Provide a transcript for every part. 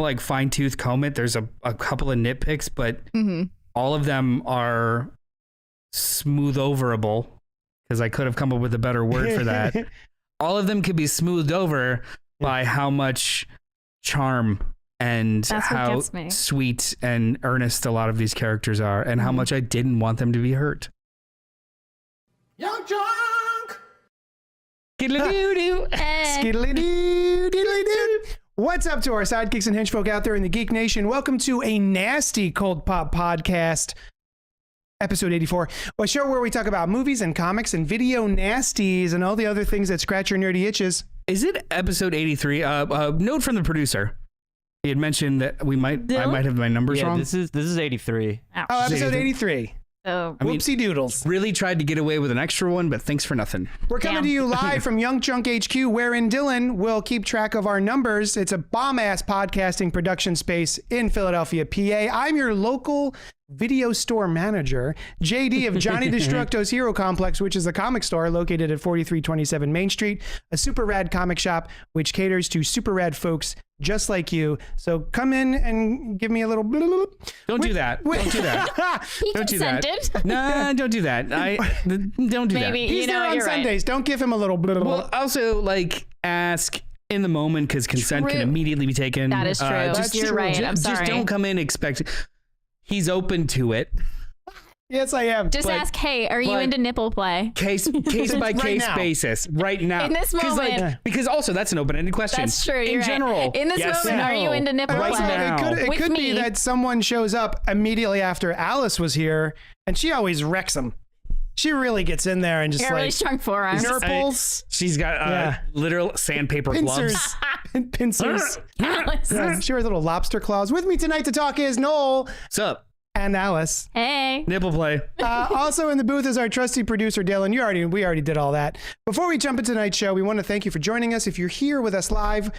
like fine tooth comb it, there's a couple of nitpicks, but all of them are smooth overable, because I could have come up with a better word for that. All of them could be smoothed over by how much charm and how sweet and earnest a lot of these characters are, and how much I didn't want them to be hurt. Young drunk. Skiddly-doo-doo. Skiddly-doo-diddly-doo. What's up to our sidekicks and henchfolk out there in the Geek Nation? Welcome to a nasty CultPop podcast, episode 84, a show where we talk about movies and comics and video nasties and all the other things that scratch your nerdy itches. Is it episode 83? Note from the producer. He had mentioned that I might have my numbers wrong. This is 83. Oh, episode 83. Oh, whoopsie doodles. Really tried to get away with an extra one, but thanks for nothing. We're coming to you live from Young Chunk HQ, wherein Dylan will keep track of our numbers. It's a bomb-ass podcasting production space in Philadelphia, PA. I'm your local video store manager, JD of Johnny Destructo's Hero Complex, which is a comic store located at 4327 Main Street, a super rad comic shop which caters to super rad folks just like you. So come in and give me a little... Don't do that. Don't do that. he Don't do consented. that. Nah, don't do that. Don't do Maybe, that. He's there on Sundays. Right. Don't give him a little... Well, also, ask in the moment, because consent can immediately be taken. That is true. You're right. I'm sorry. Just don't come in expecting... He's open to it. Yes, I am. Just ask, hey, are you into nipple play? Case by case basis, right now. In this moment. Because also that's an open-ended question. That's true. In general. Right. In this moment, are you into nipple right play? now. It could be that someone shows up immediately after Alice was here, and she always wrecks them. She really gets in there and just really strong forearms. Nurples. She's got literal sandpaper gloves. Pincers. Alice. Yeah, she wears little lobster claws. With me tonight to talk is Noel. What's up? And Alice. Hey. Nipple play. Also in the booth is our trusty producer, Dylan. We already did all that. Before we jump into tonight's show, we want to thank you for joining us. If you're here with us live,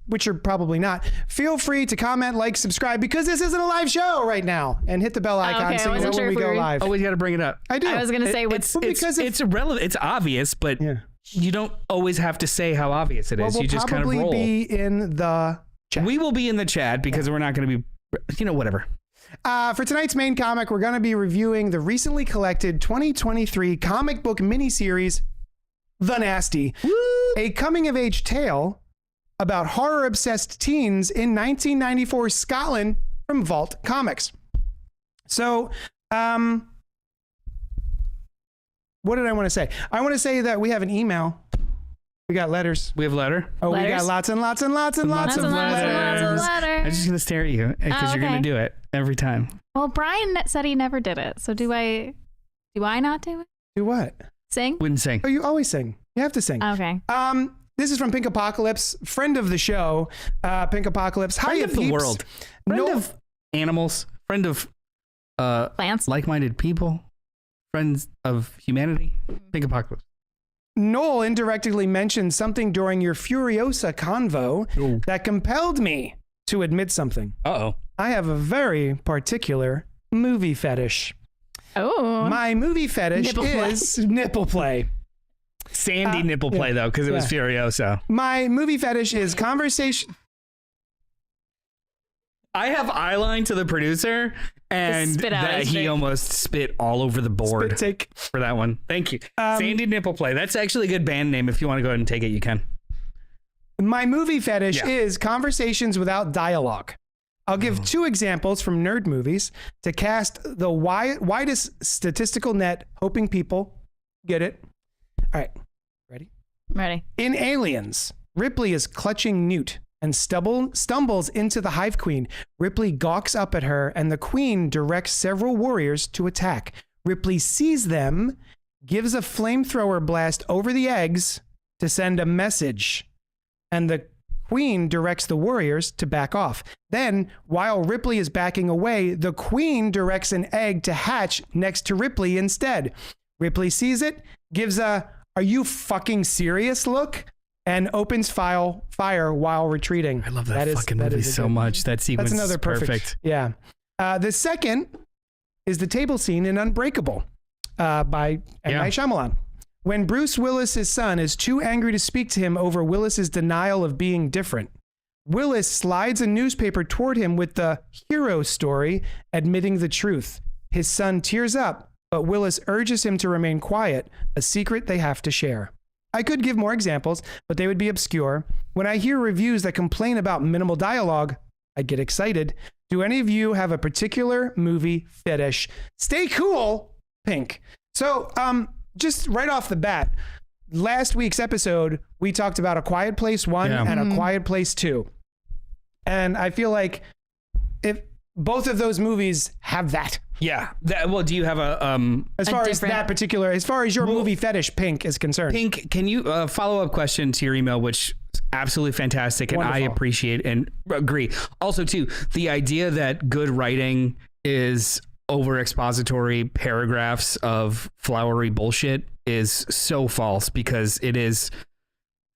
which you're probably not, feel free to comment, like, subscribe, because this isn't a live show right now. And hit the bell icon so you know when we go live. Oh, we got to bring it up. I do. I was going to say, it's irrelevant. It's obvious, but you don't always have to say how obvious it is. We'll you just kind of roll. We'll probably be in the chat. We will be in the chat because we're not going to be, whatever. For tonight's main comic, we're going to be reviewing the recently collected 2023 comic book miniseries, The Nasty, a coming-of-age tale about horror-obsessed teens in 1994 Scotland from Vault Comics. So, what did I want to say? I want to say that we have an email. We got letters. We have letter. Oh, letters? We got lots and lots and lots and lots of letters. I'm just going to stare at you because you're going to do it every time. Well, Brian said he never did it. So do I not do it? Do what? Sing? Wouldn't sing. Oh, you always sing. You have to sing. Okay. This is from Pink Apocalypse, friend of the show, Pink Apocalypse. Friend of the world. Friend of animals. Friend of plants. Like-minded people. Friends of humanity. Pink Apocalypse. Noel indirectly mentioned something during your Furiosa convo that compelled me to admit something. Uh-oh. I have a very particular movie fetish. Oh. My movie fetish is nipple play. Sandy nipple play, though, because it was Furiosa. My movie fetish is conversation. I have eyeline to the producer, and he almost spit all over the board. Spit take. For that one. Thank you. Sandy nipple play. That's actually a good band name. If you want to go ahead and take it, you can. My movie fetish is conversations without dialogue. I'll give two examples from nerd movies to cast the widest statistical net, hoping people get it. All right. Ready. In Aliens, Ripley is clutching Newt and stumbles into the Hive Queen. Ripley gawks up at her, and the Queen directs several warriors to attack. Ripley sees them, gives a flamethrower blast over the eggs to send a message, and the Queen directs the warriors to back off. Then, while Ripley is backing away, the Queen directs an egg to hatch next to Ripley instead. Ripley sees it, gives a "Are you fucking serious?" look, and opens fire while retreating. I love that fucking movie so much. That sequence is perfect. Yeah. The second is the table scene in Unbreakable by M. Night Shyamalan. When Bruce Willis's son is too angry to speak to him over Willis's denial of being different, Willis slides a newspaper toward him with the hero story, admitting the truth. His son tears up, but Willis urges him to remain quiet, a secret they have to share. I could give more examples, but they would be obscure. When I hear reviews that complain about minimal dialogue, I get excited. Do any of you have a particular movie fetish? Stay cool, Pink. So, just right off the bat, last week's episode, we talked about A Quiet Place 1 and A Quiet Place 2. And I feel like if both of those movies have that. Yeah. Well, do you have as far as that particular, as far as your movie fetish, Pink, is concerned? Pink, can you follow-up question to your email, which is absolutely fantastic, and Wonderful. I appreciate and agree. Also, too, the idea that good writing is over expository paragraphs of flowery bullshit is so false, because it is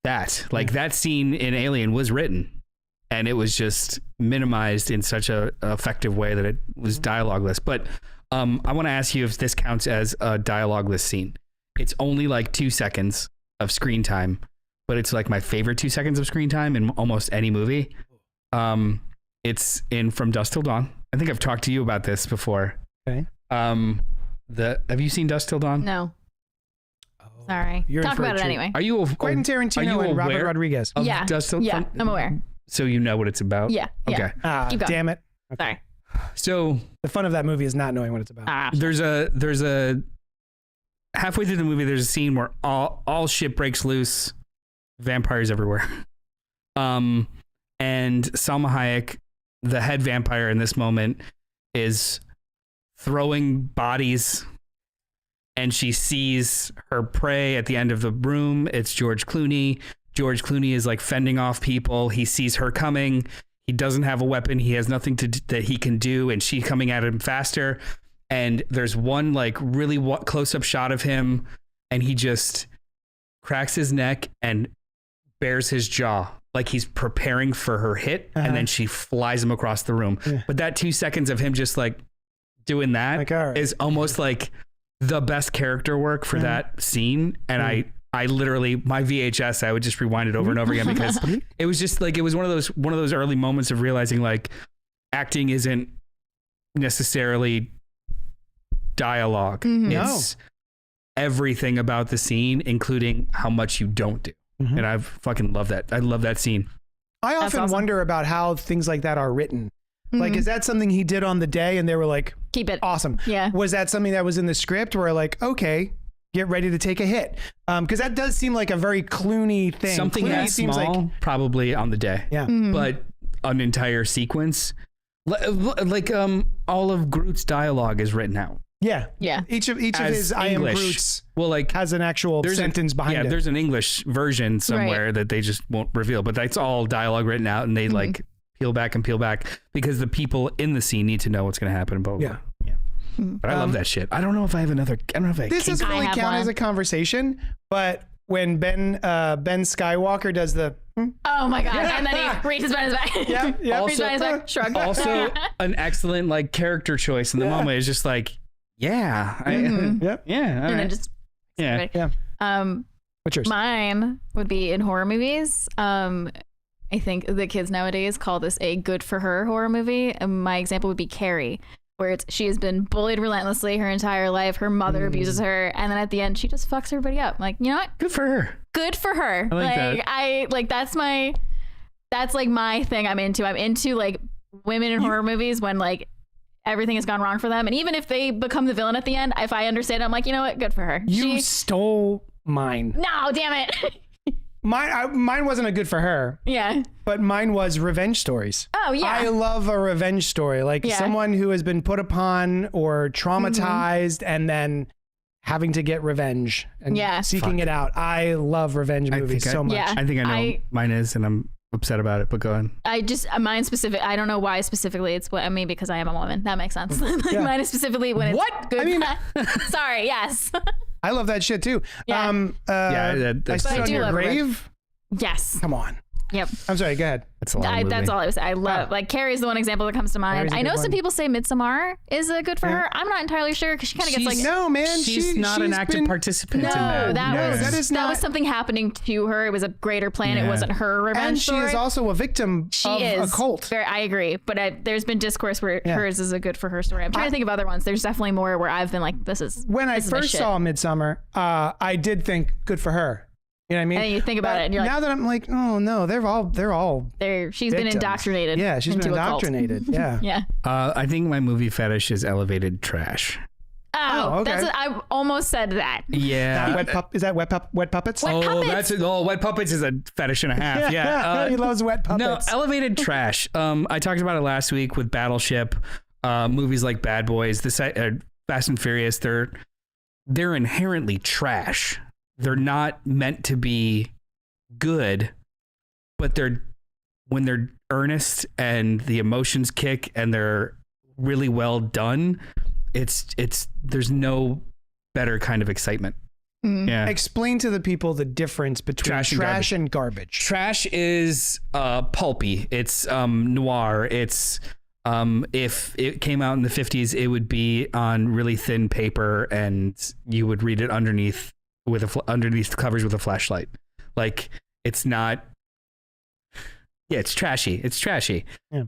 that. Like, that scene in Alien was written, and it was just minimized in such a effective way that it was dialogueless. But I want to ask you if this counts as a dialogueless scene. It's only like 2 seconds of screen time, but it's like my favorite 2 seconds of screen time in almost any movie. It's in From Dusk Till Dawn. I think I've talked to you about this before. Okay. Have you seen Dusk Till Dawn? No. Sorry. Talk about it anyway. Are you Quentin Tarantino and Robert Rodriguez. Yeah. Dusk Till Yeah, I'm aware. So you know what it's about? Yeah. Okay. Keep going. Damn it. Sorry. So The fun of that movie is not knowing what it's about. there's a halfway through the movie, there's a scene where all shit breaks loose, vampires everywhere. And Salma Hayek, the head vampire in this moment, is throwing bodies, and she sees her prey at the end of the room. It's George Clooney. George Clooney is like fending off people. He sees her coming. He doesn't have a weapon. He has nothing that he can do, and she's coming at him faster. And there's one like really close-up shot of him, and he just cracks his neck and bares his jaw like he's preparing for her hit, and then she flies him across the room. But that 2 seconds of him just like doing that Like, all right. is almost like the best character work for that scene. And I literally, my VHS, I would just rewind it over and over again, because it was just like, it was one of those early moments of realizing like acting isn't necessarily dialogue. It's everything about the scene, including how much you don't do. And I fucking love that. I love that scene. I often wonder about how things like that are written. Like, is that something he did on the day and they were like, keep it awesome? Yeah. Was that something that was in the script where like, okay, get ready to take a hit? Because that does seem like a very Clooney thing. Something Clooney that seems small, like, probably on the day. yeah. But an entire sequence, all of Groot's dialogue is written out. Yeah. Yeah. Each of his I am Groot's has an actual sentence behind it. There's an English version somewhere that they just won't reveal, but that's all dialogue written out, and they like peel back because the people in the scene need to know what's going to happen. But yeah. But I love that shit. I don't know if I have another. I don't know if I. This doesn't really count as a conversation, but when Ben Skywalker does the oh my god, and then he reaches behind his back. Yeah. Reaches behind his back. Shrug. Also, an excellent like character choice in the moment is just like, yeah, and then just what's yours? Mine would be in horror movies. I think the kids nowadays call this a good for her horror movie. And my example would be Carrie, where she has been bullied relentlessly her entire life. Her mother abuses her, and then at the end she just fucks everybody up. Like, you know what? Good for her. Good for her. I like that. I like that's like my thing. I'm into like women in horror movies when like everything has gone wrong for them, and even if they become the villain at the end, if I understand, I'm like, you know what? Good for her. You stole mine. No, damn it. Mine wasn't a good for her. Yeah. But mine was revenge stories. Oh, yeah. I love a revenge story. Like someone who has been put upon or traumatized and then having to get revenge and seeking it out. I love revenge movies so much. Yeah. I think I know mine is, and I'm upset about it, but go ahead. Mine specific. I don't know why specifically it's what I mean, because I am a woman. That makes sense. Mine is specifically when it's good. I mean, sorry. Yes. I love that shit too. Yeah. I Sit on Your Grave. Yes. Come on. Yep. I'm sorry, go ahead. That's a long movie. That's all I was saying. I love, like, Carrie's the one example that comes to mind. Carrie's a I know good some one. people say Midsommar is good for her. I'm not entirely sure because she kind of gets like, No, man. She's not an active participant no, in that. that was something happening to her. It was a greater plan. It wasn't her revenge And she story. is also a victim of a cult. I agree, but there's been discourse where hers is a good for her story. I'm trying to think of other ones. There's definitely more where I've been like, this is When I first saw Midsommar, I did think good for her. You know what I mean? And then you think about it, and you're like, now that I'm like, oh no, they're all. She's been indoctrinated. Yeah, she's been into a cult. indoctrinated. Yeah. Yeah. I think my movie fetish is elevated trash. Oh, okay. I almost said that. Yeah. Is that wet puppets? Wet puppets. Wet puppets is a fetish and a half. Yeah. He loves wet puppets. No, elevated trash. I talked about it last week with Battleship, movies like Bad Boys, Fast and Furious. They're inherently trash. They're not meant to be good, but when they're earnest and the emotions kick and they're really well done, there's no better kind of excitement. Yeah. Explain to the people the difference between trash and garbage. Trash is pulpy. It's noir. It's if it came out in the 50s, it would be on really thin paper and you would read it underneath underneath covers with a flashlight. Like, it's not. Yeah, it's trashy. It's trashy. Yeah.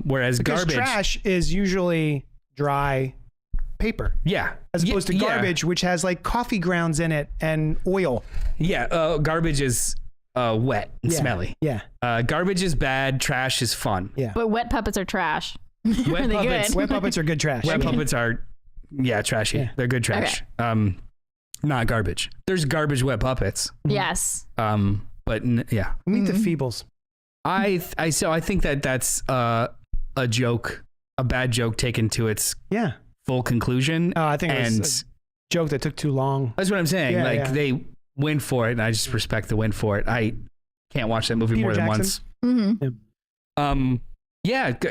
Whereas because garbage, trash is usually dry paper. Yeah. As opposed to garbage, which has like coffee grounds in it and oil. Yeah. Garbage is wet and smelly. Yeah. Garbage is bad. Trash is fun. Yeah. But wet puppets are trash. Wet puppets. Wet puppets are good trash. Wet puppets are, trashy. Yeah. They're good trash. Okay. Not garbage. There's garbage wet puppets. Yes. But yeah. Meet the Feebles. I think that's a joke, a bad joke taken to its full conclusion. I think it was a joke that took too long. That's what I'm saying. Yeah, they win for it, and I just respect the win for it. I can't watch that movie Peter more than Jackson. once. Mm-hmm.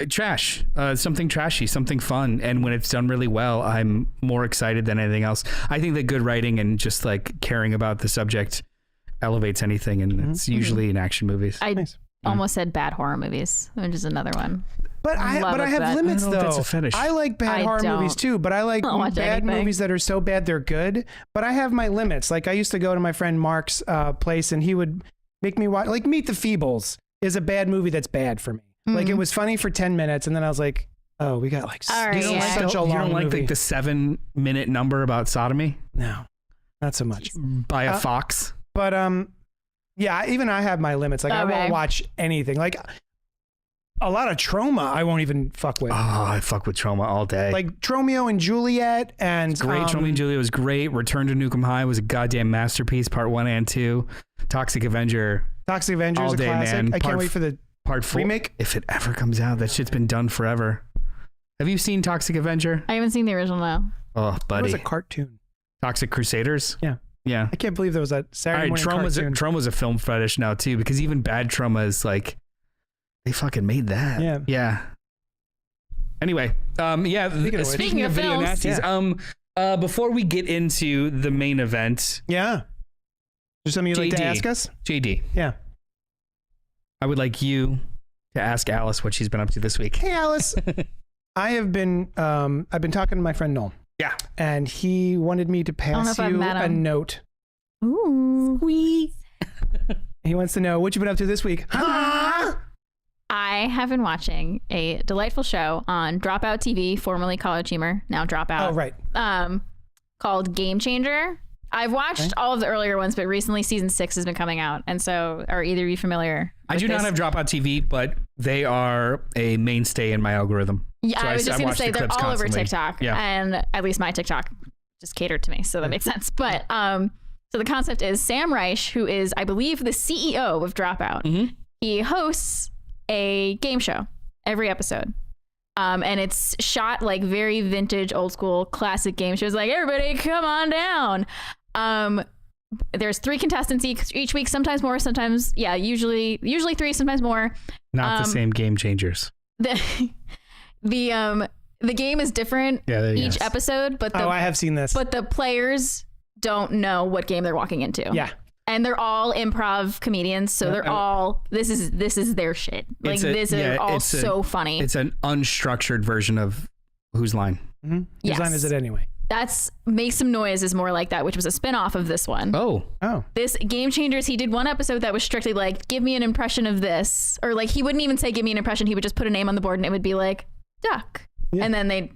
Trash. Something trashy, something fun, and when it's done really well, I'm more excited than anything else. I think that good writing and just like caring about the subject elevates anything, and it's usually in action movies. I almost said bad horror movies, which is another one. But I have limits though. That's a fetish. I like bad horror movies too, but I like bad movies that are so bad they're good. But I have my limits. Like I used to go to my friend Mark's place, and he would make me watch. Like Meet the Feebles is a bad movie that's bad for me. Like it was funny for 10 minutes, and then I was like, oh, we got like you don't like the 7-minute number about sodomy? No, not so much. By a fox. But even I have my limits. Like I won't watch anything. Like a lot of trauma I won't even fuck with. Oh, I fuck with trauma all day. Like Tromeo and Juliet and great. Tromeo and Juliet was great. Return to Nukem High was a goddamn masterpiece. Part 1 and 2. Toxic Avenger is a classic. Man. I can't wait for the Part 4 remake. If it ever comes out, that shit's been done forever. Have you seen Toxic Avenger? I haven't seen the original now. Oh, buddy. It was a cartoon. Toxic Crusaders? Yeah. Yeah. I can't believe there was that Saturday morning cartoon. Trauma's a film fetish now too, because even bad trauma is like, they fucking made that. Yeah. Yeah. Anyway, speaking of video films, nasties, before we get into the main event. Yeah. Is there something you'd like to ask us? JD. Yeah. I would like you to ask Alice what she's been up to this week. Hey, Alice. I've been talking to my friend Noel. Yeah. And he wanted me to pass you a note. Ooh. Squeeze. He wants to know what you've been up to this week. I have been watching a delightful show on Dropout TV, formerly College Humor, now Dropout. Oh, right. Called Game Changer. I've watched all of the earlier ones, but recently season 6 has been coming out. And so are either of you familiar? I do not have Dropout TV, but they are a mainstay in my algorithm. Yeah, so I was just going to say they're all constantly over TikTok. Yeah. And at least my TikTok just catered to me. So that makes sense. But so the concept is Sam Reich, who is, I believe, the CEO of Dropout. Mm-hmm. He hosts a game show every episode. And it's shot like very vintage, old school, classic game shows. Like, everybody come on down. There's 3 contestants each week, sometimes more, sometimes, usually 3, sometimes more. Not the same Game Changers. The game is different each episode, but I have seen this. But the players don't know what game they're walking into. Yeah. And they're all improv comedians, so they're all this is their shit. Like this is all so funny. It's an unstructured version of Whose Line? Mm-hmm. Whose line is it anyway? That's Make Some Noise is more like that, which was a spin-off of this one. Oh. This Game Changers, he did one episode that was strictly like, give me an impression of this. Or like, he wouldn't even say, give me an impression. He would just put a name on the board and it would be like, duck. Yeah. And then they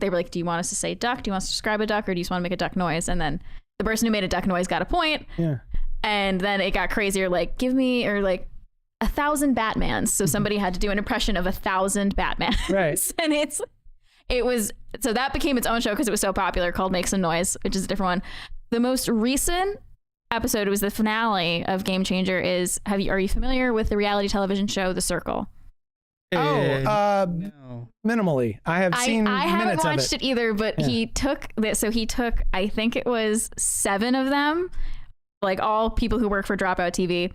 were like, do you want us to say duck? Do you want us to describe a duck? Or do you just want to make a duck noise? And then the person who made a duck noise got a point. Yeah. And then it got crazier, like, give me, or like 1,000 Batmans. So somebody had to do an impression of 1,000 Batmans. Right. And so that became its own show because it was so popular, called Make Some Noise, which is a different one. The most recent episode, it was the finale of Game Changer, are you familiar with the reality television show The Circle? No. Minimally. I have seen I haven't minutes watched of it. either, but he took I think it was 7 of them, like all people who work for Dropout TV.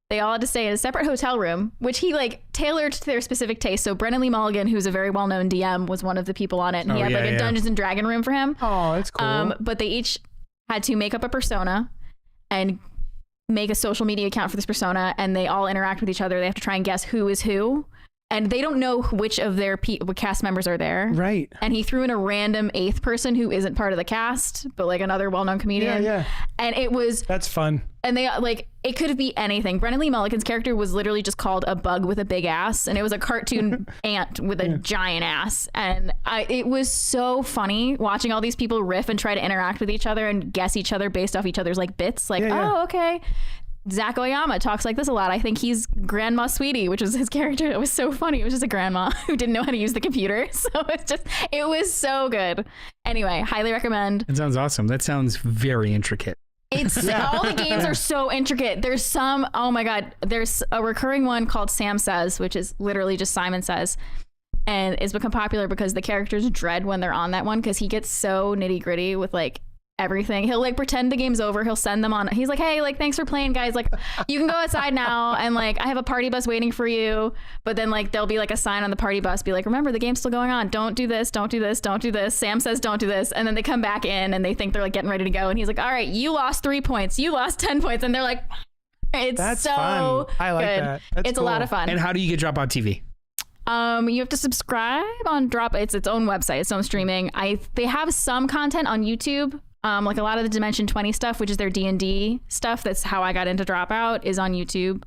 They all had to stay in a separate hotel room, which he like tailored to their specific taste. So Brennan Lee Mulligan, who's a very well-known DM, was one of the people on it, and he had a Dungeons and Dragon room for him. Oh, that's cool. But they each had to make up a persona and make a social media account for this persona, and they all interact with each other. They have to try and guess who is who. And they don't know which of their cast members are there. Right. And he threw in a random 8th person who isn't part of the cast, but like another well-known comedian. Yeah. And that's fun. And they like, it could be anything. Brennan Lee Mulligan's character was literally just called a bug with a big ass. And it was a cartoon ant with a giant ass. And it was so funny watching all these people riff and try to interact with each other and guess each other based off each other's like bits. Like, oh, okay. Zach Oyama talks like this a lot. I think he's Grandma Sweetie, which was his character. It was so funny. It was just a grandma who didn't know how to use the computer. So it was so good. Anyway, highly recommend. It sounds awesome. That sounds very intricate. All the games are so intricate. There's some, oh my God, there's a recurring one called Sam Says, which is literally just Simon Says. And it's become popular because the characters dread when they're on that one because he gets so nitty gritty with like everything. He'll like pretend the game's over. He'll send them on. He's like, hey, like, thanks for playing, guys. Like, you can go outside now. And like, I have a party bus waiting for you. But then like, there'll be like a sign on the party bus, be like, remember, the game's still going on. Don't do this. Don't do this. Don't do this. Sam says, don't do this. And then they come back in and they think they're like getting ready to go. And he's like, all right, you lost 3 points. You lost 10 points. And they're like, that's so fun. I like good. that. That's it's cool. a lot of fun. And how do you get Dropout TV? You have to subscribe on Drop. It's its own website, its own streaming. They have some content on YouTube. Like a lot of the Dimension 20 stuff, which is their D&D stuff. That's how I got into Dropout, is on YouTube.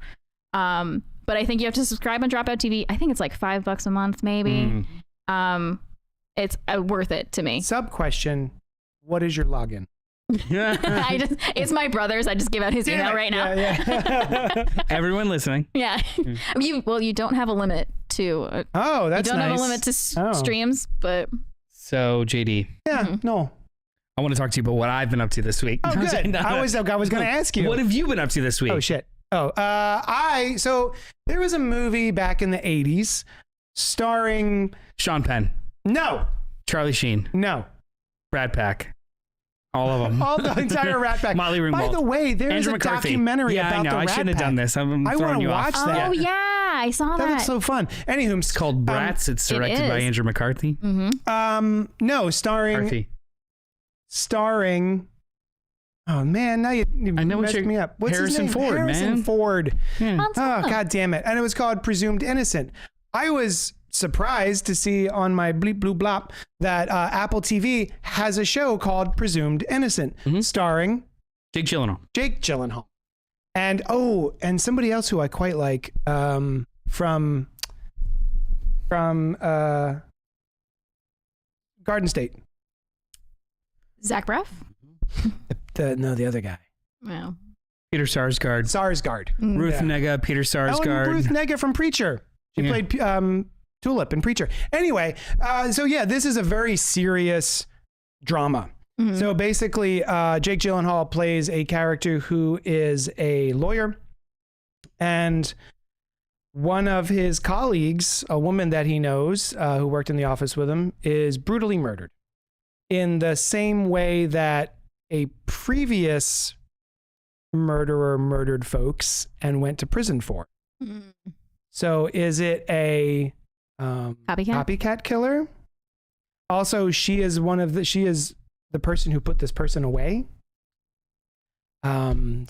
But I think you have to subscribe on Dropout TV. I think it's like $5 a month, maybe. It's worth it to me. Sub question: what is your login? It's my brother's. I just give out his email right now. Everyone listening. Yeah. You don't have a limit to. Oh, that's nice. You don't have a limit to streams, but. So JD. Yeah. No. I want to talk to you about what I've been up to this week. Oh, good. I was going to ask you. What have you been up to this week? Oh, shit. So there was a movie back in the 80s starring Sean Penn. No. Charlie Sheen. No. Brad Pack. All of them. All the entire Rat Pack. Molly Ringwald. By the way, there is a documentary about the Rat Pack. I shouldn't have done this. I'm I throwing want you to off. watch that. Oh, yeah. I saw that. That looks so fun. Anywho, it's called Bratz. It's directed by Andrew McCarthy. No, starring. Oh man, now you messed me up. What's Harrison his name? Ford, Harrison man. Ford. Yeah. Oh god damn it! And it was called Presumed Innocent. I was surprised to see on my bleep bloop blop that Apple TV has a show called Presumed Innocent, starring Jake Gyllenhaal. And somebody else who I quite like from Garden State. Zach Braff? The other guy. Wow. Peter Sarsgaard. Ruth Negga, Peter Sarsgaard. Ruth Negga from Preacher. She played Tulip in Preacher. Anyway, this is a very serious drama. So basically, Jake Gyllenhaal plays a character who is a lawyer, and one of his colleagues, a woman that he knows who worked in the office with him, is brutally murdered in the same way that a previous murderer murdered folks and went to prison for. So is it a copycat killer? Also, she is the person who put this person away.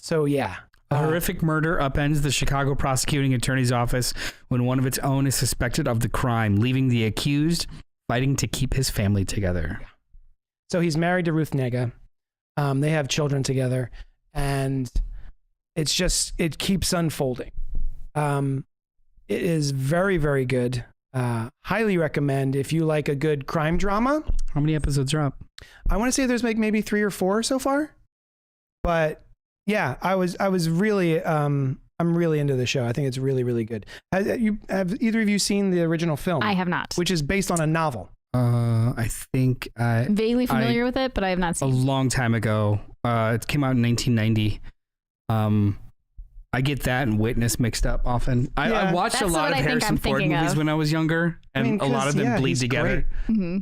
So yeah. A horrific murder upends the Chicago prosecuting attorney's office when one of its own is suspected of the crime, leaving the accused fighting to keep his family together. So he's married to Ruth Negga. They have children together, and it keeps unfolding. It is very, very good. Highly recommend if you like a good crime drama. How many episodes are up? I want to say there's like maybe 3 or 4 so far, but yeah, I was really, I'm really into the show. I think it's really, really good. Have either of you seen the original film? I have not. Which is based on a novel. I think Vaguely familiar with it, but I have not seen a long time ago. It came out in 1990. I get that and Witness mixed up often. I watched a lot of Harrison Ford movies when I was younger, and a lot of them bleed together. Mm-hmm.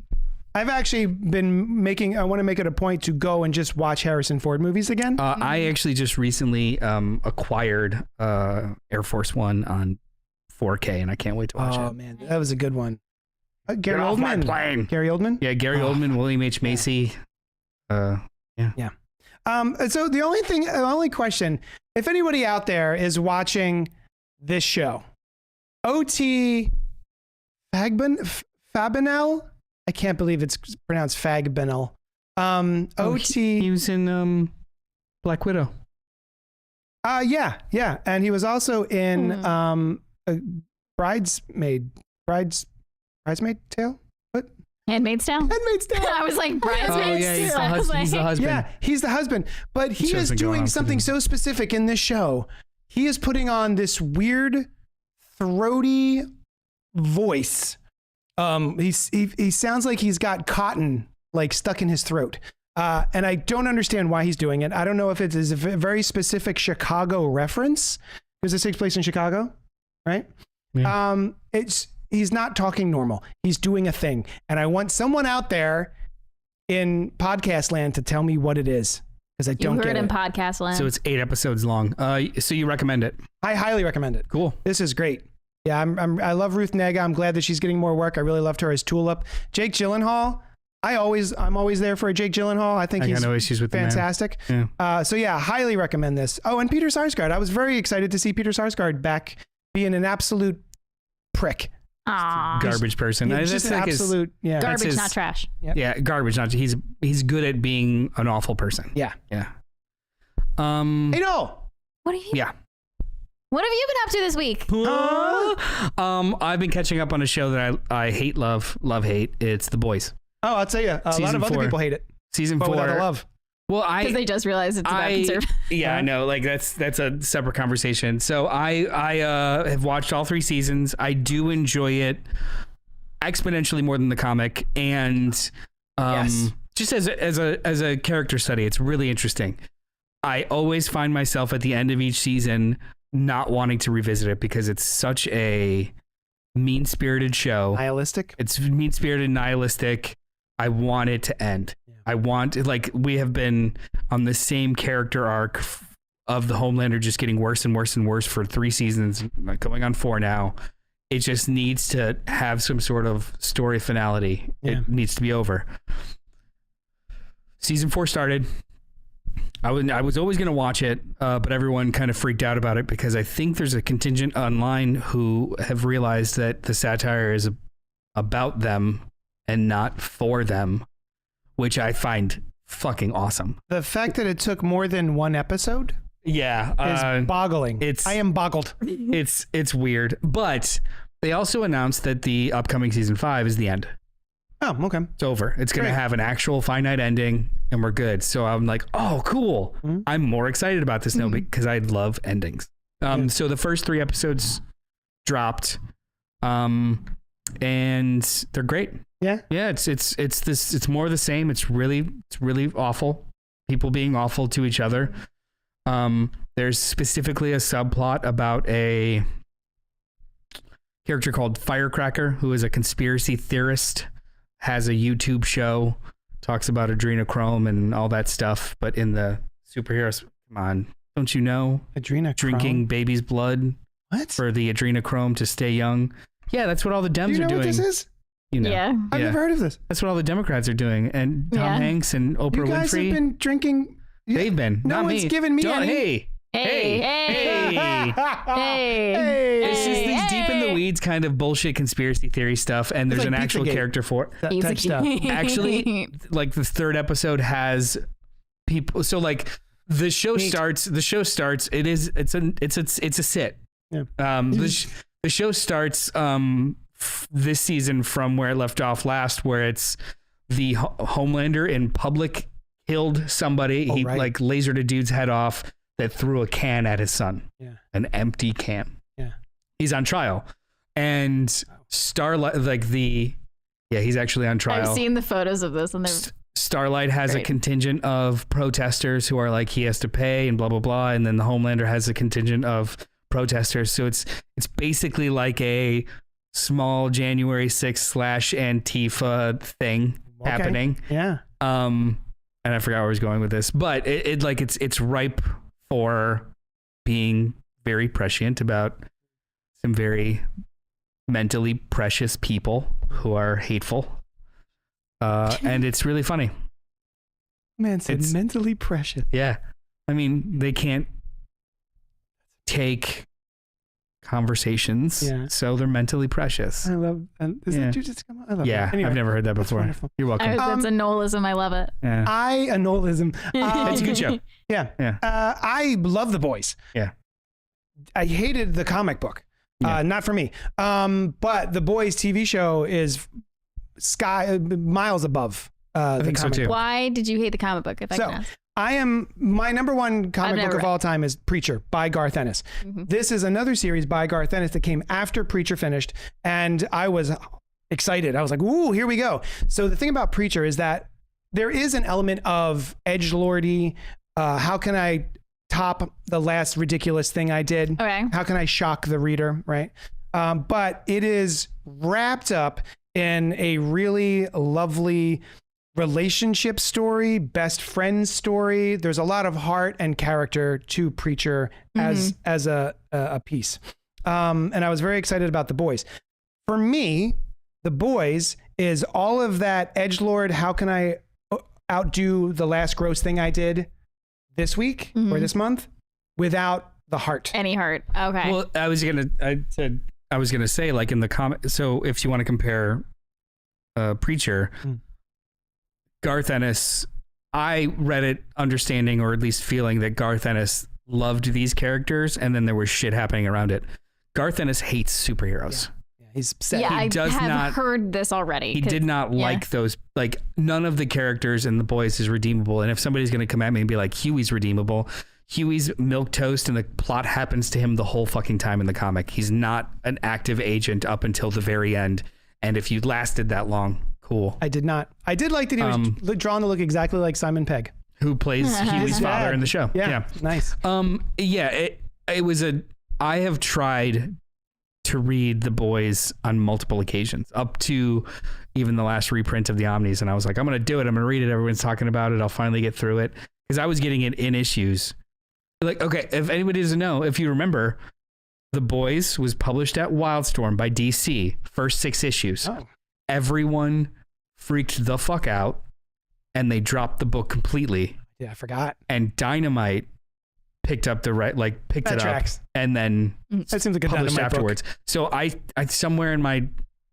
I've actually been I want to make it a point to go and just watch Harrison Ford movies again. I actually just recently acquired Air Force One on 4K, and I can't wait to watch it. Oh man, that was a good one. Gary Get off my plane. Gary Oldman? Yeah, Gary Oldman, William H. Macy. Yeah. So the only question, if anybody out there is watching this show, O.T. Fabinel? I can't believe it's pronounced Fagbinel. O.T. He was in Black Widow. Yeah. And he was also in Bridesmaid Tale? What? Handmaid's Tale? Handmaid's Tale. I was like, Bridesmaids? Oh, yeah, he's the husband. Yeah, he's the husband. But he is doing something so specific in this show. He is putting on this weird, throaty voice. He sounds like he's got cotton like stuck in his throat. And I don't understand why he's doing it. I don't know if it is a very specific Chicago reference because this takes place in Chicago, right? Yeah. He's not talking normal. He's doing a thing. And I want someone out there in podcast land to tell me what it is. Because I don't get it. You heard in podcast land. So it's 8 episodes long. So you recommend it? I highly recommend it. Cool. This is great. Yeah, I love Ruth Negga. I'm glad that she's getting more work. I really loved her as Tulip. Jake Gyllenhaal. I'm always there for a Jake Gyllenhaal. I think he's got no issues with fantastic. Yeah. So yeah, highly recommend this. Oh, and Peter Sarsgaard. I was very excited to see Peter Sarsgaard back being an absolute prick. Aww. Garbage person. Yeah, just an absolute garbage, not trash. Yep. Yeah, garbage, not he's good at being an awful person. Yeah. Yeah. Hey, Noel. What are you? Yeah. What have you been up to this week? I've been catching up on a show that I hate, love, hate. It's The Boys. Oh, I'll tell you, a lot of other people hate it. Season 4. Without the love. Well, because they just realized it's about conservative. Yeah, I know. Like that's a separate conversation. So I have watched all 3 seasons. I do enjoy it exponentially more than the comic, and just as a character study, it's really interesting. I always find myself at the end of each season not wanting to revisit it because it's such a mean-spirited show. Nihilistic. It's mean-spirited, nihilistic. I want it to end. I want, like, we have been on the same character arc of the Homelander just getting worse and worse and worse for 3 seasons, going on 4 now. It just needs to have some sort of story finality. Yeah. It needs to be over. Season 4 started. I was always going to watch it, but everyone kind of freaked out about it because I think there's a contingent online who have realized that the satire is about them and not for them, which I find fucking awesome. The fact that it took more than 1 episode is boggling. I am boggled. It's weird, but they also announced that the upcoming season 5 is the end. Oh, okay. It's over. It's going to have an actual finite ending and we're good. So I'm like, oh, cool. Mm-hmm. I'm more excited about this now because I love endings. So the first 3 episodes dropped and they're great. Yeah. Yeah. It's more of the same. It's really awful. People being awful to each other. There's specifically a subplot about a character called Firecracker, who is a conspiracy theorist, has a YouTube show, talks about adrenochrome and all that stuff. But in the superheroes, come on, don't you know? Adrenochrome? Drinking baby's blood for the adrenochrome to stay young. Yeah, that's what all the Dems are doing. Do you know what this is? You know. Yeah. I've never heard of this. That's what all the Democrats are doing. And Tom Hanks and Oprah Winfrey. You guys have been drinking They've been. No not one's me. given me Don't, any. Hey. Hey. It's just these deep in the weeds kind of bullshit conspiracy theory stuff, and there's like an actual Pizzagate. character for it. That type stuff. Actually, like the third episode has people. So like the show starts. It's a sit. Yeah. The show starts this season from where it left off last, where it's the Homelander in public killed somebody. He like lasered a dude's head off that threw a can at his son. Yeah. An empty can. Yeah. He's on trial. And Starlight, he's actually on trial. I've seen the photos of this, and they're Starlight has a contingent of protesters who are like, he has to pay and blah, blah, blah. And then the Homelander has a contingent of protesters. So it's basically like a small January 6th / Antifa thing happening. Yeah. And I forgot where I was going with this, but it's ripe for being very prescient about some very mentally precious people who are hateful. And it's really funny. Man said it's mentally precious. Yeah. I mean, they can't take conversations, so they're mentally precious. I love that you just come on? I love that. Anyway, I've never heard that before. You're welcome. That's a Noelism. I love it. Yeah. A Noelism. It's a good show. Yeah. I love The Boys. Yeah. I hated the comic book. Not for me. But The Boys TV show is miles above the comic book. Why did you hate the comic book, if I can ask? My number one comic book of all time is Preacher by Garth Ennis. Mm-hmm. This is another series by Garth Ennis that came after Preacher finished, and I was excited. I was like, ooh, here we go. So the thing about Preacher is that there is an element of edgelordy. How can I top the last ridiculous thing I did? Okay. How can I shock the reader, right? But it is wrapped up in a really lovely relationship story, best friend story. There's a lot of heart and character to Preacher as a piece. And I was very excited about The Boys. For me, The Boys is all of that edgelord. How can I outdo the last gross thing I did this week or this month without the heart? Any heart. Okay. Well, I was gonna say, like in the comic. So if you want to compare Preacher. Garth Ennis, I read it understanding, or at least feeling, that Garth Ennis loved these characters, and then there was shit happening around it. Garth Ennis hates superheroes. Yeah, he's upset. Yeah, I have heard this already. He did not like those. Like, none of the characters in The Boys is redeemable. And if somebody's going to come at me and be like, Huey's redeemable, Huey's milquetoast, and the plot happens to him the whole fucking time in the comic. He's not an active agent up until the very end. And if you lasted that long, cool. I did not. I did like that he was drawn to look exactly like Simon Pegg, who plays Huey's father in the show. Yeah. Nice. It was I have tried to read The Boys on multiple occasions, up to even the last reprint of the Omnis. And I was like, I'm going to do it. I'm going to read it. Everyone's talking about it. I'll finally get through it. Because I was getting it in issues. Like, okay, if anybody doesn't know, if you remember, The Boys was published at Wildstorm by DC, first 6 issues. Oh. Everyone freaked the fuck out, and they dropped the book completely. Yeah, I forgot. And Dynamite picked up picked it up, and then that seems like a published afterwards. Book. So I somewhere in my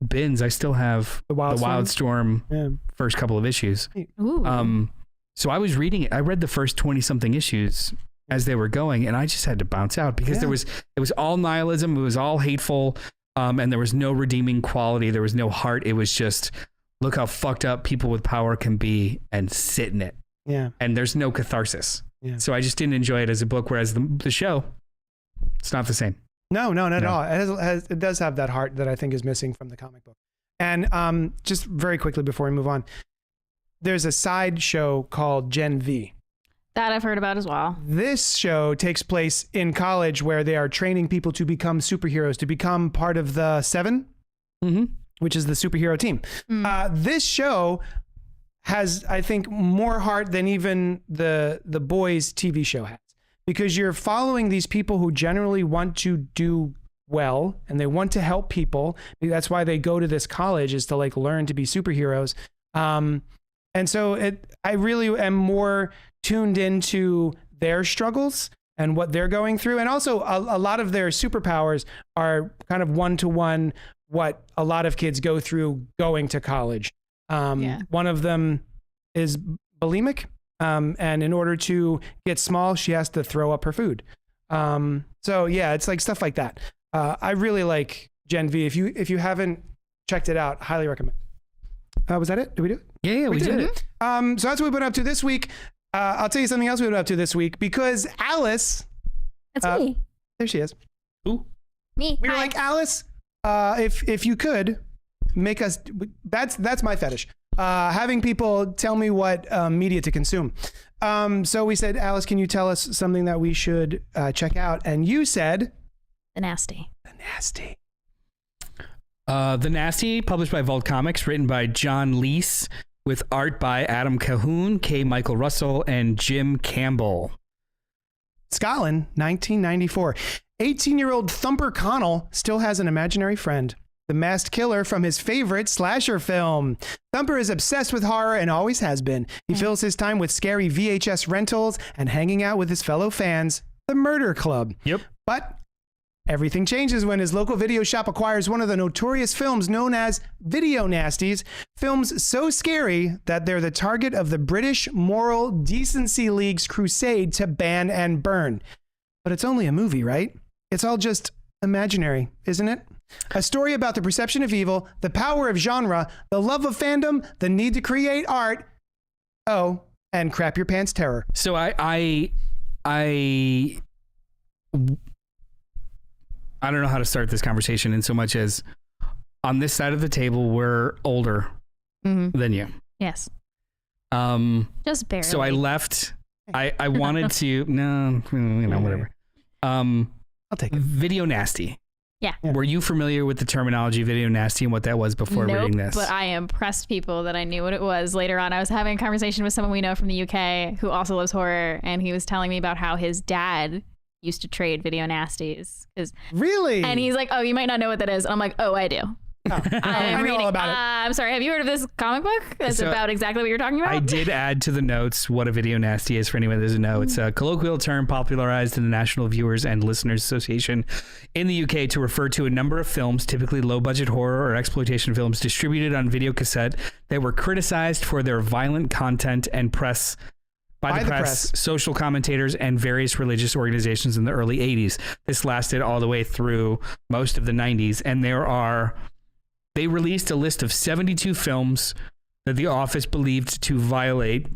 bins, I still have the Wildstorm first couple of issues. Ooh. So I was reading it. I read the first 20 something issues as they were going, and I just had to bounce out because it was all nihilism. It was all hateful. And there was no redeeming quality. There was no heart. It was just, look how fucked up people with power can be, and sit in it. Yeah. And there's no catharsis. Yeah. So I just didn't enjoy it as a book, whereas the show, it's not the same. No, not at all. It does have that heart that I think is missing from the comic book. And just very quickly before we move on, there's a side show called Gen V. That I've heard about as well. This show takes place in college, where they are training people to become superheroes, to become part of the 7, which is the superhero team. This show has, I think, more heart than even the Boys TV show has, because you're following these people who generally want to do well and they want to help people. That's why they go to this college, is to learn to be superheroes. And so I really am more tuned into their struggles and what they're going through. And also a lot of their superpowers are kind of one-to-one what a lot of kids go through going to college. One of them is bulimic. And in order to get small, she has to throw up her food. So yeah, it's like stuff like that. I really like Gen V. If you haven't checked it out, highly recommend. Was that it? Did we do it? Yeah, we did it. So that's what we've been up to this week. I'll tell you something else we've been up to this week because Alice. That's me. There she is. Who? Me. We were like, Alice, if you could make us, that's my fetish. Having people tell me what media to consume. So we said, Alice, can you tell us something that we should check out? And you said, The Nasty. The Nasty. The Nasty, published by Vault Comics, written by John Leese, with art by Adam Cahoon, K. Michael Russell, and Jim Campbell. Scotland, 1994. 18-year-old Thumper Connell still has an imaginary friend, the masked killer from his favorite slasher film. Thumper is obsessed with horror and always has been. He fills his time with scary VHS rentals and hanging out with his fellow fans, the Murder Club. Yep. But everything changes when his local video shop acquires one of the notorious films known as Video Nasties, films so scary that they're the target of the British Moral Decency League's crusade to ban and burn. But it's only a movie, right? It's all just imaginary, isn't it? A story about the perception of evil, the power of genre, the love of fandom, the need to create art. Oh, and crap your pants terror. So I don't know how to start this conversation in so much as on this side of the table, we're older than you. Yes. Just barely. So I left. I wanted to, whatever. I'll take it. Video Nasty. Yeah. Were you familiar with the terminology Video Nasty and what that was before reading this? But I impressed people that I knew what it was. Later on, I was having a conversation with someone we know from the UK who also loves horror, and he was telling me about how his dad used to trade Video Nasties. Really? And he's like, oh, you might not know what that is. And I'm like, oh, I do. I know all about it. I'm sorry, have you heard of this comic book? That's about exactly what you're talking about? I did add to the notes what a video nasty is for anyone that doesn't know. It's a colloquial term popularized in the National Viewers and Listeners Association in the UK to refer to a number of films, typically low-budget horror or exploitation films, distributed on video cassette that were criticized for their violent content and by the press, social commentators, and various religious organizations in the early 80s. This lasted all the way through most of the 90s, and they released a list of 72 films that the office believed to violate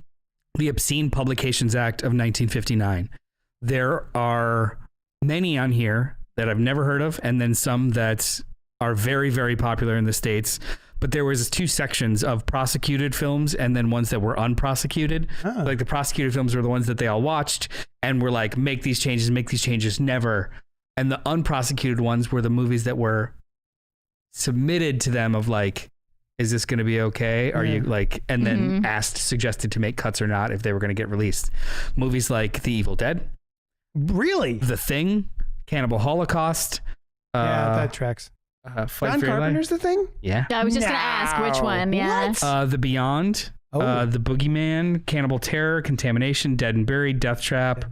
the Obscene Publications Act of 1959. There are many on here that I've never heard of, and then some that are very, very popular in the States. But there was 2 sections of prosecuted films and then ones that were unprosecuted. Oh. Like the prosecuted films were the ones that they all watched and were like, make these changes, never. And the unprosecuted ones were the movies that were submitted to them of like, is this going to be okay? Are you like, and then suggested to make cuts or not if they were going to get released. Movies like The Evil Dead. Really? The Thing, Cannibal Holocaust. Yeah, that tracks. John Carpenter's The Thing? Yeah. I was just going to ask which one. Yeah. What? The Beyond, The Boogeyman, Cannibal Terror, Contamination, Dead and Buried, Death Trap,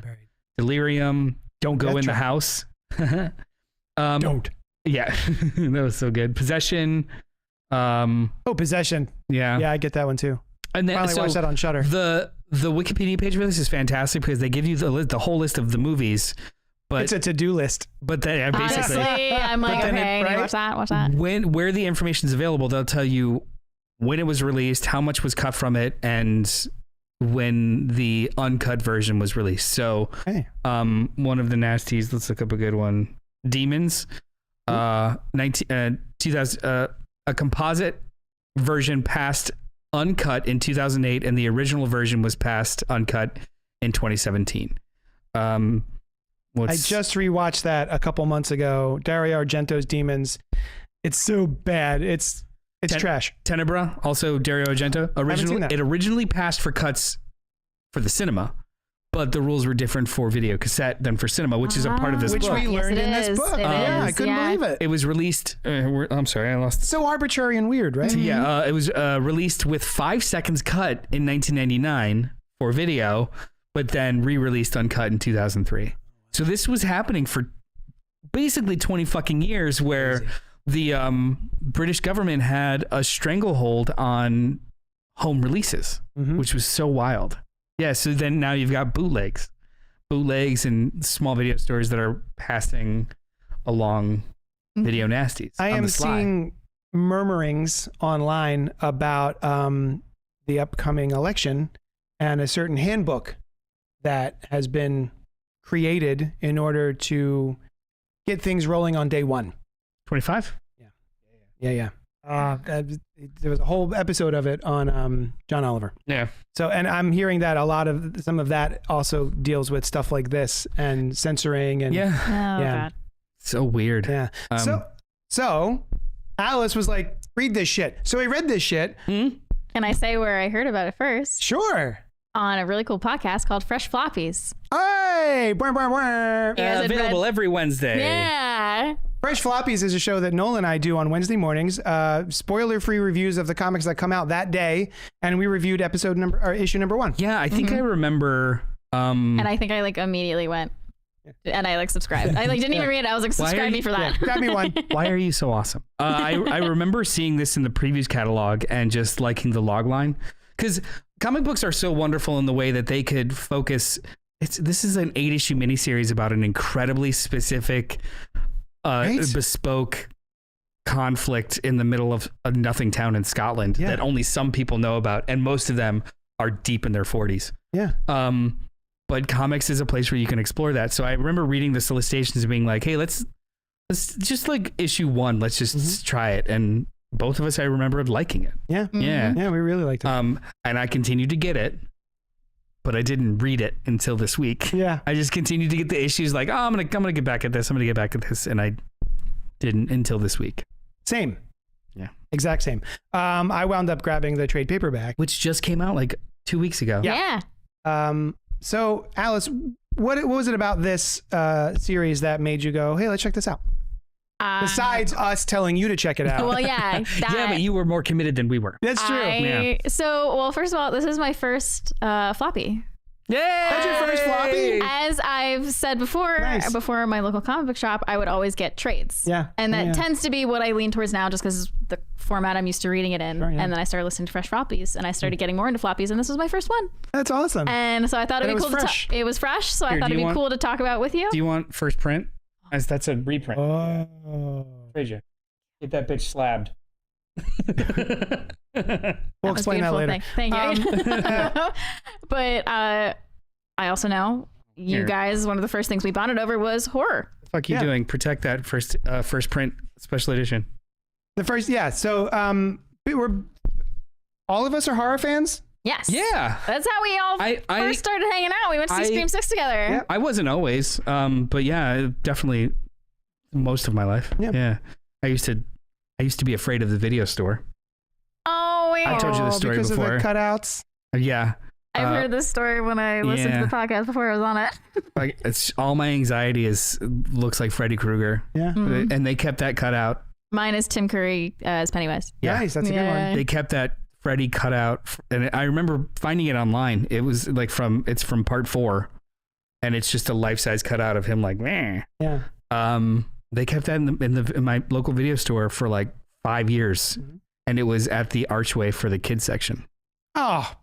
Delirium, Don't Go in the House. Don't. Yeah, that was so good. Possession. Possession. Yeah. Yeah, I get that one too. And then finally watched that on Shudder. The Wikipedia page for this is fantastic because they give you the whole list of the movies. But it's a to-do list. But they basically, honestly, I'm like, okay, watch that. Where the information is available, they'll tell you when it was released, how much was cut from it, and when the uncut version was released. So, one of the nasties. Let's look up a good one. Demons. 2000. A composite version passed uncut in 2008, and the original version was passed uncut in 2017. I just rewatched that a couple months ago. Dario Argento's Demons. It's so bad. It's trash. Tenebra, also Dario Argento. It originally passed for cuts for the cinema, but the rules were different for video cassette than for cinema, which is a part of this book. Which we learned in this book. I couldn't believe it. It was released. I'm sorry, I lost. So arbitrary and weird, right? Yeah, it was released with 5 seconds cut in 1999 for video, but then re-released uncut in 2003. So this was happening for basically 20 fucking years, where the British government had a stranglehold on home releases, which was so wild. Yeah, so then now you've got bootlegs and small video stores that are passing along video nasties. I am seeing murmurings online about the upcoming election and a certain handbook that has been created in order to get things rolling on day one. 25? Yeah. There was a whole episode of it on John Oliver. Yeah. So, and I'm hearing that some of that also deals with stuff like this and censoring and God. So weird. Yeah. So Alice was like, read this shit. So he read this shit. Can I say where I heard about it first? Sure. On a really cool podcast called Fresh Floppies. Hey! Available every Wednesday. Yeah. Fresh Floppies is a show that Noel and I do on Wednesday mornings. Spoiler-free reviews of the comics that come out that day, and we reviewed issue number 1. Yeah, I think I remember. And I think I immediately went and I subscribed. I didn't even read it. I was like, subscribe me for that. Grab me one. Why are you so awesome? I remember seeing this in the previews catalog and just liking the log line, because comic books are so wonderful in the way that they could focus. This is an 8-issue miniseries about an incredibly specific, bespoke conflict in the middle of a nothing town in Scotland that only some people know about, and most of them are deep in their 40s. Yeah. But comics is a place where you can explore that. So I remember reading the solicitations and being like, hey, let's just issue 1. Let's just try it. And both of us, I remember liking it. Yeah. Yeah, we really liked it. And I continued to get it, but I didn't read it until this week. Yeah. I just continued to get the issues like, I'm gonna get back at this. I'm gonna get back at this. And I didn't until this week. Same. Yeah. Exact same. I wound up grabbing the trade paperback, which just came out 2 weeks ago. Yeah. So Alice, what was it about this series that made you go, hey, let's check this out? Besides us telling you to check it out. Well, yeah. Yeah, but you were more committed than we were. That's true. So, well, first of all, this is my first floppy. Yeah, that's your first floppy? As I've said before my local comic book shop, I would always get trades. Yeah. And that tends to be what I lean towards now, just because the format I'm used to reading it in. Sure, yeah. And then I started listening to Fresh Floppies, and I started getting more into floppies, and this was my first one. That's awesome. And so I thought it'd be cool fresh. It was fresh, so I thought it'd be cool to talk about with you. Do you want first print? As that's a reprint. Oh. Frazier, get that bitch slabbed. We'll explain that later. Thank you. But I also know you guys, one of the first things we bonded over was horror. What the fuck are you doing? Protect that first print special edition. The first, yeah. So all of us are horror fans. Yes. Yeah. That's how we all first started hanging out. We went to see Scream 6 together. Yeah. I wasn't always, but yeah, definitely most of my life. Yeah. I used to be afraid of the video store. Oh, wait. I told you this story because before. Of the cutouts. Yeah. I've heard this story when I listened to the podcast before I was on it. It's all my anxiety looks like Freddy Krueger. Yeah. And they kept that cut out. Mine is Tim Curry as Pennywise. Yeah. Nice. That's a good one. They kept that Freddy cut out, and I remember finding it online. It was it's from part 4, and it's just a life-size cutout of him meh. Yeah. They kept that in my local video store for 5 years, and it was at the archway for the kids section. Oh,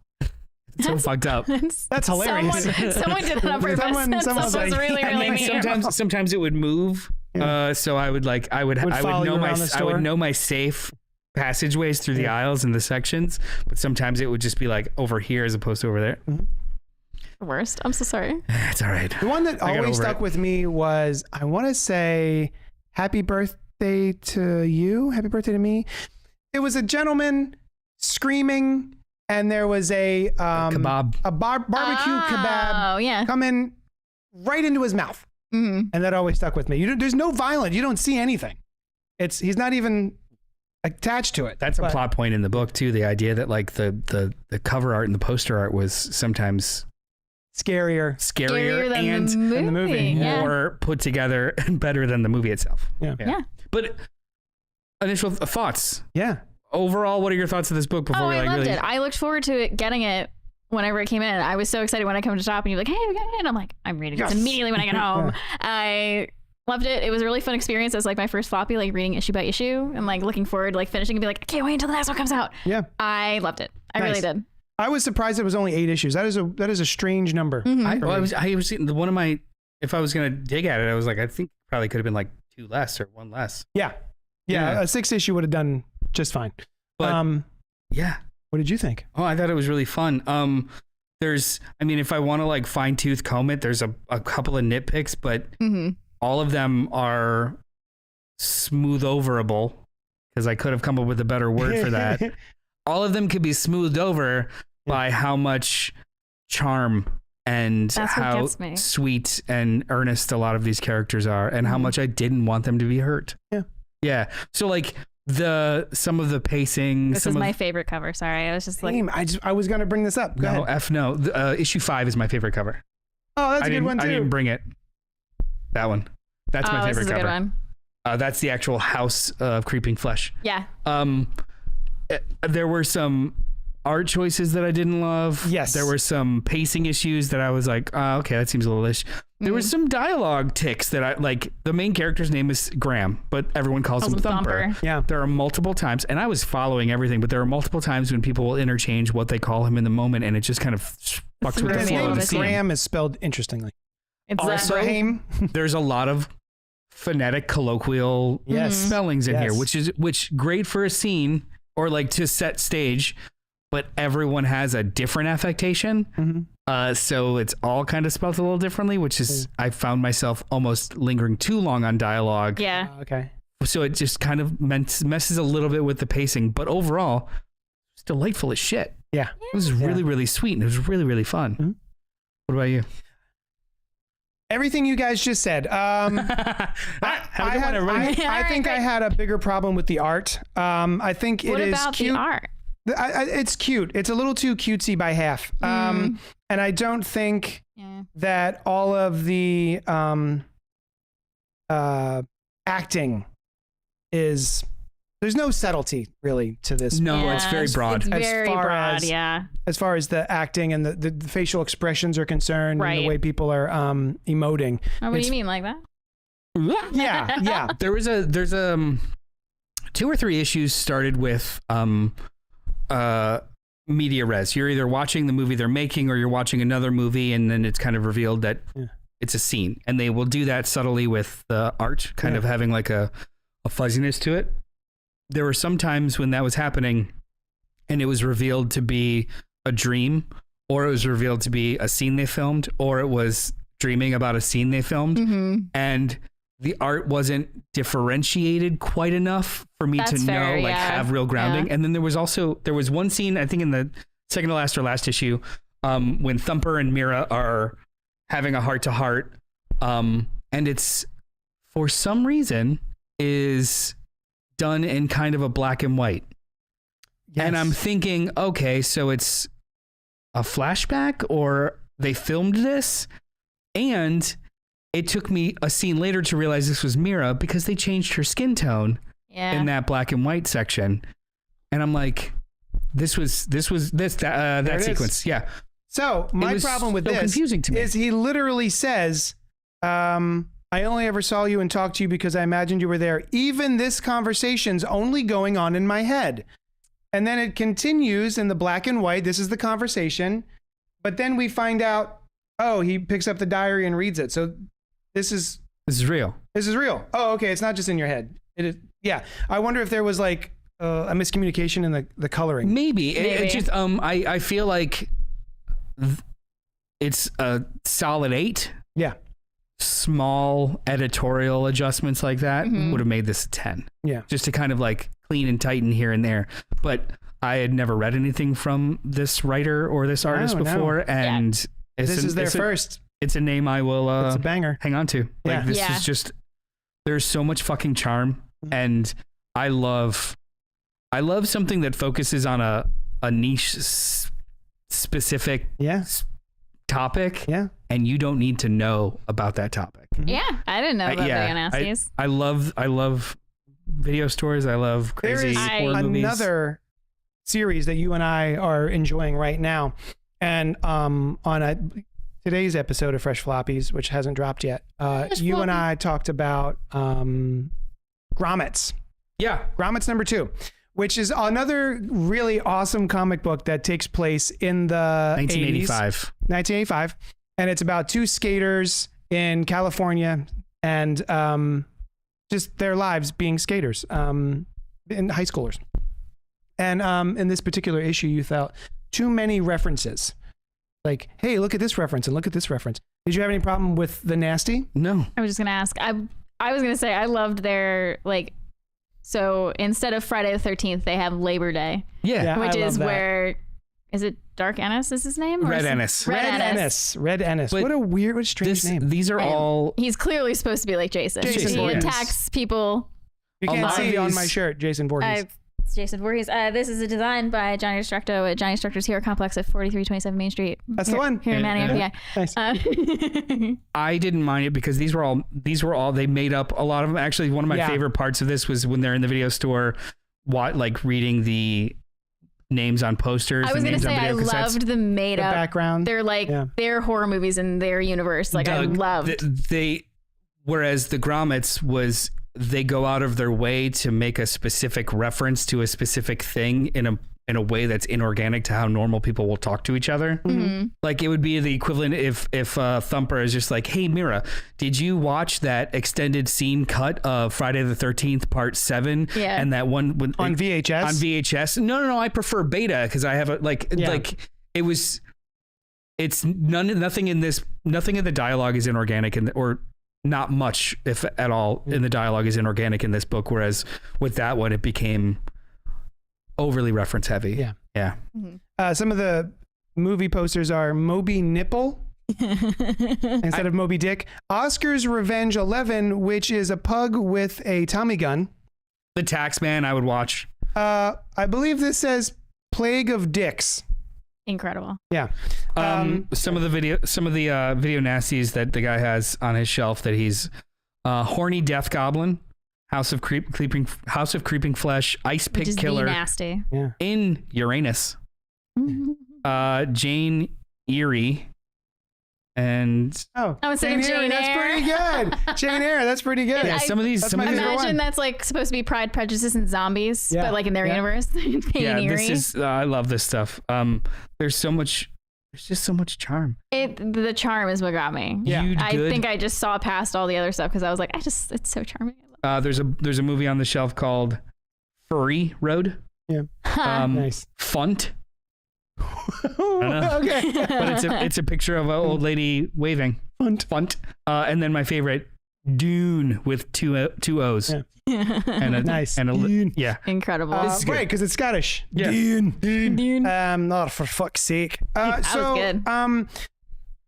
it's so fucked up. That's hilarious. Someone did that on purpose. Someone's really, really mean. Sometimes it would move. Yeah. So I would know my safe passageways through the aisles and the sections, but sometimes it would just be over here as opposed to over there. The worst. I'm so sorry. It's all right. The one that always stuck with me was, I want to say, happy birthday to you. Happy birthday to me. It was a gentleman screaming, and there was a kebab, barbecue kebab coming right into his mouth. Mm-hmm. And that always stuck with me. There's no violence. You don't see anything. He's not even attached to it. That's a plot point in the book too. The idea that the cover art and the poster art was sometimes scarier than the movie. More put together and better than the movie itself. Yeah. But initial thoughts. Yeah. Overall, what are your thoughts of this book before we I loved it. I looked forward to getting it whenever it came in, I was so excited when I come to shop and you're like, hey, we got it. And I'm like, I'm reading this immediately when I get home. I loved it. It was a really fun experience. It was like my first floppy, like reading issue by issue and like looking forward to like finishing and be like, I can't wait until the next one comes out. Yeah. I loved it. I really did. I was surprised it was only 8 issues. That is a strange number. I was the one of my, if I was going to dig at it, I was like, I think probably could have been like 2 less or 1 less. Yeah. A 6 issue would have done just fine. But yeah. What did you think? Oh, I thought it was really fun. If I want to like fine tooth comb it, there's a couple of nitpicks, but all of them are smooth overable, because I could have come up with a better word for that. All of them could be smoothed over by how much charm and how sweet and earnest a lot of these characters are, and how much I didn't want them to be hurt. Yeah. So like some of the pacing. This is my favorite cover. Sorry, I was just like, I was gonna bring this up. Go ahead. No. Issue 5 is my favorite cover. Oh, that's a good one too. I didn't bring it. That one. That's my favorite cover. Good one. That's the actual House of Creeping Flesh. Yeah. There were some art choices that I didn't love. Yes. There were some pacing issues that I was like, okay, that seems a little ish. There was some dialogue ticks that I like. The main character's name is Graham, but everyone calls him Thumper. Yeah. There are multiple times, and I was following everything, but there are multiple times when people will interchange what they call him in the moment, and it just kind of fucks with the flow of the scene. Graham is spelled interestingly. Exactly. Also, there's a lot of phonetic colloquial spellings in here, which great for a scene or like to set stage, but everyone has a different affectation. So it's all kind of spelled a little differently, which is, I found myself almost lingering too long on dialogue. Yeah. Okay. So it just kind of messes a little bit with the pacing, but overall, it's delightful as shit. Yeah. It was really, really sweet, and it was really, really fun. What about you? Everything you guys just said. I think I had a bigger problem with the art. I think it is cute. What about the art? It's cute. It's a little too cutesy by half. And I don't think that all of the acting is. There's no subtlety really to this. No, it's very broad. It's very broad, as far as the acting and the facial expressions are concerned, and the way people are emoting. Oh, what do you mean, like that? Yeah. There's 2 or 3 issues started with media res. You're either watching the movie they're making, or you're watching another movie, and then it's kind of revealed that it's a scene. And they will do that subtly with the art, kind of having like a fuzziness to it. There were some times when that was happening and it was revealed to be a dream, or it was revealed to be a scene they filmed, or it was dreaming about a scene they filmed. And the art wasn't differentiated quite enough for me to know, have real grounding. And then there was one scene, I think in the second to last or last issue, when Thumper and Mira are having a heart to heart. And it's, for some reason, is done in kind of a black and white. And I'm thinking, okay, so it's a flashback, or they filmed this, and it took me a scene later to realize this was Mira, because they changed her skin tone in that black and white section. And I'm like, that sequence. Yeah. So my problem with this confusing to me. is he literally says, I only ever saw you and talked to you because I imagined you were there. Even this conversation's only going on in my head. And then it continues in the black and white. This is the conversation. But then we find out, he picks up the diary and reads it. So this is real. This is real. Oh, okay. It's not just in your head. It is. Yeah. I wonder if there was like a miscommunication in the coloring. Maybe. It just, I feel like it's a solid 8. Yeah. Small editorial adjustments like that would have made this a 10. Yeah. Just to kind of like clean and tighten here and there. But I had never read anything from this writer or this artist before. And this is their first. It's a name I will it's a banger. Hang on to. Like this is just, there's so much fucking charm. And I love something that focuses on a niche specific topic. Yeah. And you don't need to know about that topic. Yeah. I didn't know about Video Nasties. I love video stores. I love crazy horror movies. Another series that you and I are enjoying right now. And today's episode of Fresh Floppies, which hasn't dropped yet, you and I talked about Grommets. Yeah. Grommets number 2, which is another really awesome comic book that takes place in the 1985. And it's about 2 skaters in California and just their lives being skaters, in high schoolers. And in this particular issue, you felt too many references. Like, hey, look at this reference and look at this reference. Did you have any problem with the nasty? No. I was just gonna ask. I was gonna say I loved their so instead of Friday the 13th, they have Labor Day. Yeah. Which is that. where is it? Dark Ennis is his name? Red Ennis. Red Ennis. But what a strange name. These are all. He's clearly supposed to be like Jason. Jason He Voorhees. attacks people. You can't lot of see on these- my shirt, Jason Voorhees. It's Jason Voorhees. This is a design by Johnny Destructo at Johnny Destructo's Hero Complex at 4327 Main Street. That's the one. Here in Manning, Yeah. Nice. I didn't mind it because these were all they made up a lot of them. Actually, one of my favorite parts of this was when they're in the video store, reading the names on posters. I was going to say I loved the made up background. They're their horror movies in their universe. I loved. Whereas the Grommets was they go out of their way to make a specific reference to a specific thing in a way that's inorganic to how normal people will talk to each other. Mm-hmm. Like it would be the equivalent if Thumper is just like, hey Mira, did you watch that extended scene cut of Friday the 13th part 7? Yeah. And that one on VHS? On VHS? No, I prefer beta because I have nothing in the dialogue is inorganic or not much, if at all, in the dialogue is inorganic in this book. Whereas with that one, it became overly reference heavy. Yeah. Mm-hmm. Some of the movie posters are Moby Nipple instead of Moby Dick. Oscar's Revenge 11, which is a pug with a Tommy gun. The Taxman, I would watch. I believe this says Plague of Dicks. Incredible. Yeah. Some of the video nasties that the guy has on his shelf that he's Horny Death Goblin, House of Creeping Flesh, Ice Pick Killer, nasty. Yeah. In Uranus, Jane Eyre, and Jane Eyre. That's pretty good. Jane Eyre, that's pretty good. Yeah, some of these. Imagine that's supposed to be Pride, Prejudice, and Zombies, but in their universe. This is. I love this stuff. There's just so much charm. The charm is what got me. Yeah. I think I just saw past all the other stuff because I was like, it's so charming. There's a movie on the shelf called Furry Road. Yeah. Nice. Funt. Okay. But it's a picture of an old lady waving. Funt. And then my favorite, Dune with two O's. Yeah. And a nice. And Dune. Yeah. Incredible. Right, because it's Scottish. Yeah. Dune. Oh, for fuck's sake. That was good.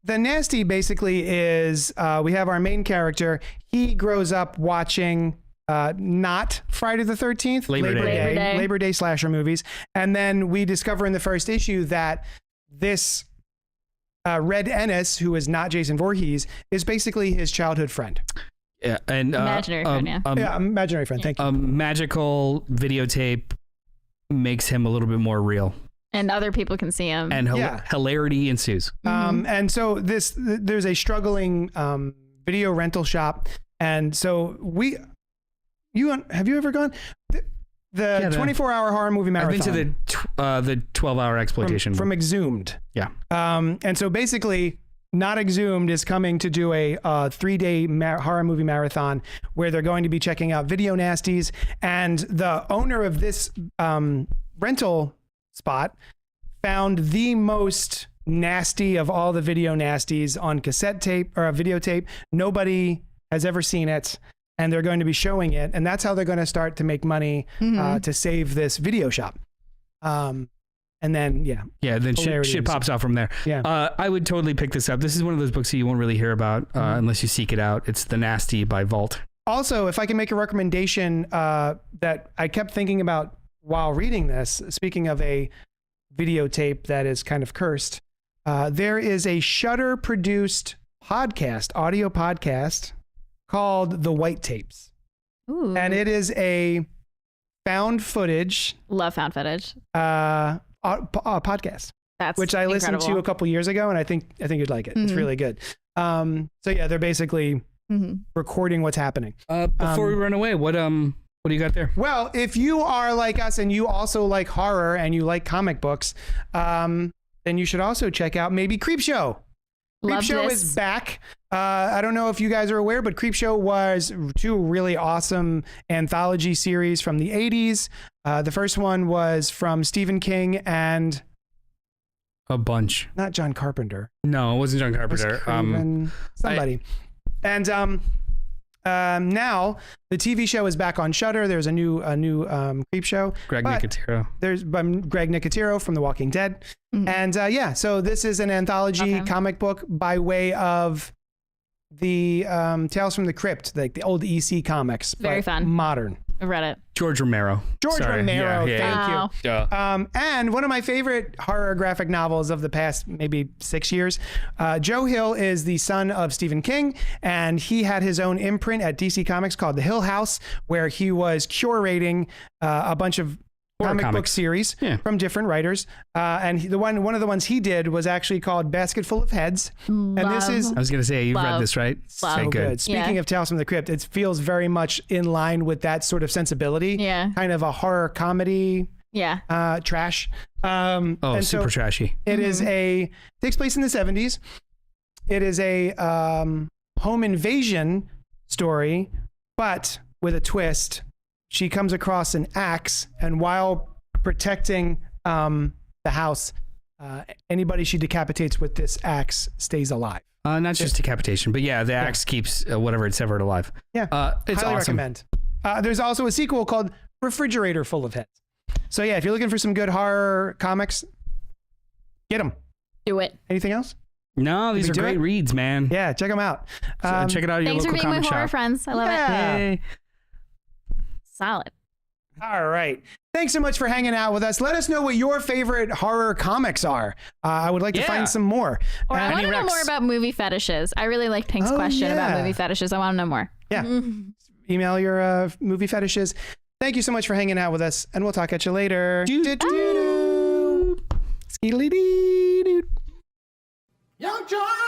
The nasty basically is we have our main character. He grows up watching not Friday the 13th, Labor Day slasher movies. And then we discover in the first issue that this Red Ennis, who is not Jason Voorhees, is basically his childhood friend. Yeah, and imaginary friend, imaginary friend. Thank you. A magical videotape makes him a little bit more real. And other people can see him. And hilarity ensues. And so there's a struggling video rental shop. And so have you ever gone? The 24-hour horror movie marathon. I've been to the 12-hour exploitation. From Exhumed. Yeah. And so basically, Not Exhumed is coming to do a 3-day horror movie marathon where they're going to be checking out video nasties. And the owner of this rental spot found the most nasty of all the video nasties on cassette tape or a videotape. Nobody has ever seen it, and they're going to be showing it, and that's how they're going to start to make money to save this video shop. And then then shit pops out from there. I would totally pick this up. This is one of those books that you won't really hear about unless you seek it out. It's The Nasty by Vault. Also, if I can make a recommendation that I kept thinking about while reading this, speaking of a videotape that is kind of cursed, there is a Shudder produced audio podcast called The White Tapes. Ooh. And it is a found footage. Love found footage. Podcast. That's which I listened to incredible. a couple years ago, and I think you'd like it. It's really good. So yeah, they're basically recording what's happening. Before we run away, what do you got there? Well, if you are like us and you also like horror and you like comic books, then you should also check out maybe Creepshow. Love Creepshow this. is back. I don't know if you guys are aware, but Creepshow was 2 really awesome anthology series from the 80s. The first one was from Stephen King and A bunch. not John Carpenter. No, it wasn't John It was Carpenter. Craven, somebody. And now the TV show is back on Shudder. There's a new Creepshow. Greg But Nicotero. There's Greg Nicotero from The Walking Dead. And yeah, so this is an anthology comic book by way of the Tales from the Crypt, like the old EC comics. Very but fun. Modern. I read it. George Romero. Romero, Yeah, thank you. Duh. And one of my favorite horror graphic novels of the past maybe 6 years. Joe Hill is the son of Stephen King, and he had his own imprint at DC Comics called The Hill House, where he was curating a bunch of comic book series from different writers. And one of the ones he did was actually called Basket Full of Heads. And this is I was going to say, you've read this, right? so good. Speaking of Tales from the Crypt, it feels very much in line with that sort of sensibility. Yeah. Kind of a horror comedy. Yeah. Trash. Super trashy. It is takes place in the 70s. It is a home invasion story, but with a twist. She comes across an axe, and while protecting the house, anybody she decapitates with this axe stays alive. Not just decapitation, but yeah, the axe keeps whatever it's severed alive. Yeah, it's highly awesome. recommend. There's also a sequel called Refrigerator Full of Heads. So yeah, if you're looking for some good horror comics, get them. Do it. Anything else? No, these are great reads, man. Yeah, check them out. Check it out at your Thanks for local being my comic horror shop. friends. I love it. Hey. Solid. All right. Thanks so much for hanging out with us. Let us know what your favorite horror comics are. I would like to find some more. Or I want to know Rex. more about movie fetishes. I really like Pink's question about movie fetishes. I want to know more. Yeah. Email your movie fetishes. Thank you so much for hanging out with us, and we'll talk at you later. Skeedly-dee-doo. Young John!